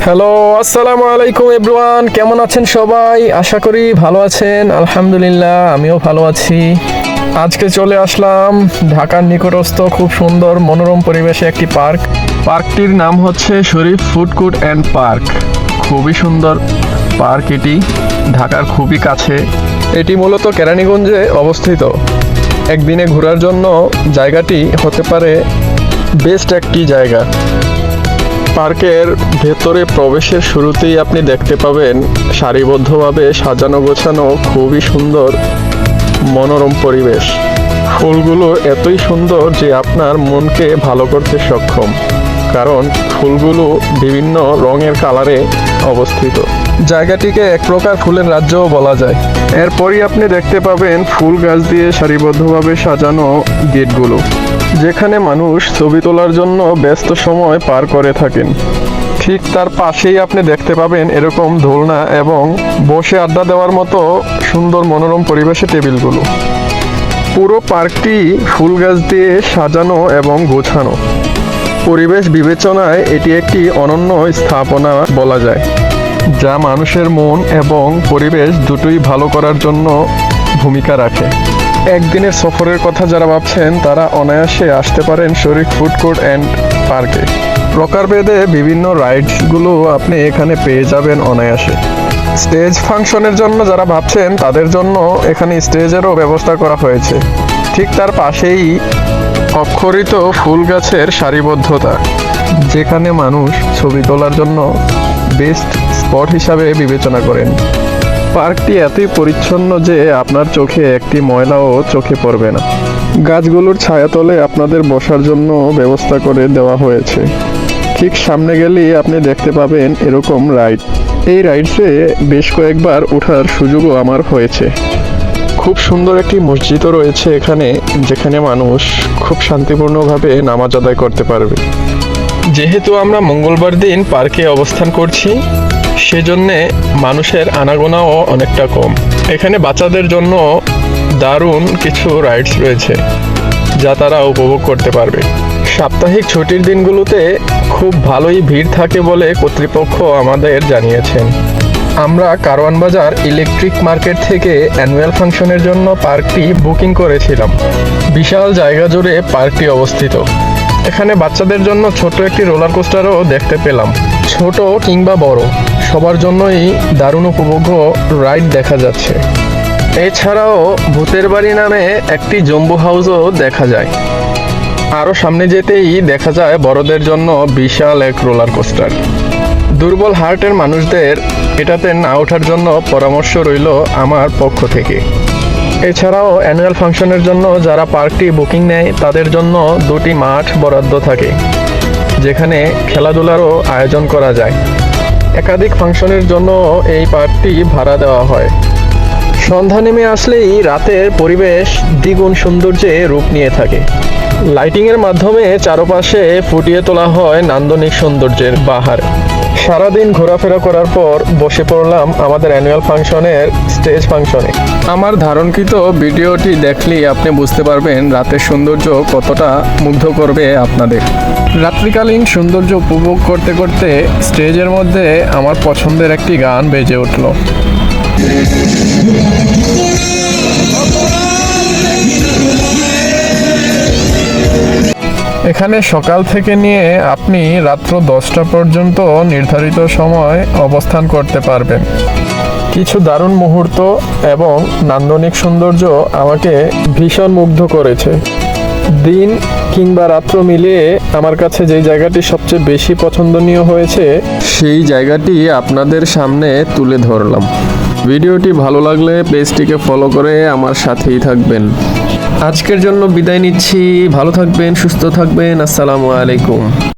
Hello, আসসালামু আলাইকুম everyone. কেমন আছেন সবাই? আশা করি ভালো আছেন। আলহামদুলিল্লাহ, আমিও ভালো আছি। আজকে চলে আসলাম ঢাকার নিকটস্থ খুব সুন্দর মনোরম পরিবেশে একটি পার্ক। পার্কটির নাম হচ্ছে শরীফ ফুড কোর্ট অ্যান্ড পার্ক। খুবই সুন্দর পার্ক এটি, ঢাকার খুবই কাছে। এটি মূলত কেরানীগঞ্জে অবস্থিত। একদিনে ঘোরার জন্য জায়গাটি হতে পারে বেস্ট একটি জায়গা। পার্কের ভেতরে প্রবেশের শুরুতেই আপনি দেখতে পাবেন সারিবদ্ধভাবে সাজানো গোছানো খুবই সুন্দর মনোরম পরিবেশ। ফুলগুলো এতই সুন্দর যে আপনার মনকে ভালো করতে সক্ষম, কারণ ফুলগুলো বিভিন্ন রঙের কালারে অবস্থিত। জায়গাটিকে এক প্রকার ফুলের রাজ্যও বলা যায়। এরপরই আপনি দেখতে পাবেন ফুল গাছ দিয়ে সারিবদ্ধভাবে সাজানো গেটগুলো, যেখানে মানুষ ছবি তোলার জন্য ব্যস্ত সময় পার করে থাকেন। ঠিক তার পাশেই আপনি দেখতে পাবেন এরকম দোলনা এবং বসে আড্ডা দেওয়ার মতো সুন্দর মনোরম পরিবেশে টেবিলগুলো। পুরো পার্কটি ফুল গাছ দিয়ে সাজানো এবং গোছানো। পরিবেশ বিবেচনায় এটি একটি অনন্য স্থাপনা বলা যায়, যা মানুষের মন এবং পরিবেশ দুটোই ভালো করার জন্য ভূমিকা রাখে। একদিনের সফরের কথা যারা ভাবছেন তারা অনায়াসে আসতে পারেন শরীফ ফুড কোর্ট অ্যান্ড পার্কে। প্রকারভেদে বিভিন্ন রাইডসগুলো আপনি এখানে পেয়ে যাবেন অনায়াসে। স্টেজ ফাংশনের জন্য যারা ভাবছেন তাদের জন্য এখানে স্টেজেরও ব্যবস্থা করা হয়েছে। ঠিক তার পাশেই অক্ষরিত ফুল গাছের সারিবদ্ধতা, যেখানে মানুষ ছবি তোলার জন্য বেস্ট স্পট হিসাবে বিবেচনা করেন। পার্কটি এতই পরিচ্ছন্ন যে আপনার চোখে একটি ময়লাও চোখে পড়বে না। গাছগুলোর ছায়াতলে আপনাদের বসার জন্য ব্যবস্থা করে দেওয়া হয়েছে। ঠিক সামনে গেলেই আপনি দেখতে পাবেন এরকম রাইড। এই রাইডসে বেশ কয়েকবার ওঠার সুযোগও আমার হয়েছে। খুব সুন্দর একটি মসজিদও রয়েছে এখানে, যেখানে মানুষ খুব শান্তিপূর্ণভাবে নামাজ আদায় করতে পারবে। যেহেতু আমরা মঙ্গলবার দিন পার্কে অবস্থান করছি, সেজন্যে মানুষের আনাগোনাও অনেকটা কম। এখানে বাচ্চাদের জন্য দারুণ কিছু রাইডস রয়েছে, যা তারা উপভোগ করতে পারবে। সাপ্তাহিক ছুটির দিনগুলোতে খুব ভালোই ভিড় থাকে বলে কর্তৃপক্ষ আমাদের জানিয়েছেন। আমরা কারওয়ান বাজার ইলেকট্রিক মার্কেট থেকে অ্যানুয়াল ফাংশনের জন্য পার্কটি বুকিং করেছিলাম। বিশাল জায়গা জুড়ে পার্কটি অবস্থিত। এখানে বাচ্চাদের জন্য ছোট একটি রোলার কোস্টারও দেখতে পেলাম। ছোট কিংবা বড় সবার জন্যই দারুণ উপভোগ্য রাইড দেখা যাচ্ছে। এছাড়াও ভূতের বাড়ি নামে একটি জম্বু হাউসও দেখা যায়। আরও সামনে যেতেই দেখা যায় বড়দের জন্য বিশাল এক রোলার কোস্টার। দুর্বল হার্টের মানুষদের এটাতে না ওঠার জন্য পরামর্শ রইল আমার পক্ষ থেকে। এছাড়াও অ্যানুয়াল ফাংশনের জন্য যারা পার্কটি বুকিং নেয় তাদের জন্য দুটি মাঠ বরাদ্দ থাকে, যেখানে খেলাধুলারও আয়োজন করা যায়। একাধিক ফাংশনের জন্য এই পার্কটি ভাড়া দেওয়া হয়। সন্ধ্যা নেমে আসলেই রাতের পরিবেশ দ্বিগুণ সৌন্দর্যে রূপ নিয়ে থাকে। লাইটিংয়ের মাধ্যমে চারপাশে ফুটিয়ে তোলা হয় নান্দনিক সৌন্দর্যের বাহার। সারাদিন ঘোরাফেরা করার পর বসে পড়লাম আমাদের অ্যানুয়াল ফাংশনের স্টেজ ফাংশনে। আমার ধারণকৃত ভিডিওটি দেখলেই আপনি বুঝতে পারবেন রাতের সৌন্দর্য কতটা মুগ্ধ করবে আপনাদের। রাত্রিকালীন সৌন্দর্য উপভোগ করতে করতে স্টেজের মধ্যে আমার পছন্দের একটি গান বেজে উঠল। এখানে সকাল থেকে নিয়ে আপনি রাত্র 10টা পর্যন্ত নির্ধারিত সময় অবস্থান করতে পারবেন। কিছু দারুণ মুহূর্ত এবং নান্দনিক সৌন্দর্য আমাকে ভীষণ মুগ্ধ করেছে। দিন কিংবা রাত্র মিলিয়ে আমার কাছে যেই জায়গাটি সবচেয়ে বেশি পছন্দনীয় হয়েছে, সেই জায়গাটি আপনাদের সামনে তুলে ধরলাম। ভিডিওটি ভালো লাগলে পেজটিকে ফলো করে আমার সাথেই থাকবেন। আজকের জন্য বিদায় নিচ্ছি। ভালো থাকবেন, সুস্থ থাকবেন। আসসালামু আলাইকুম।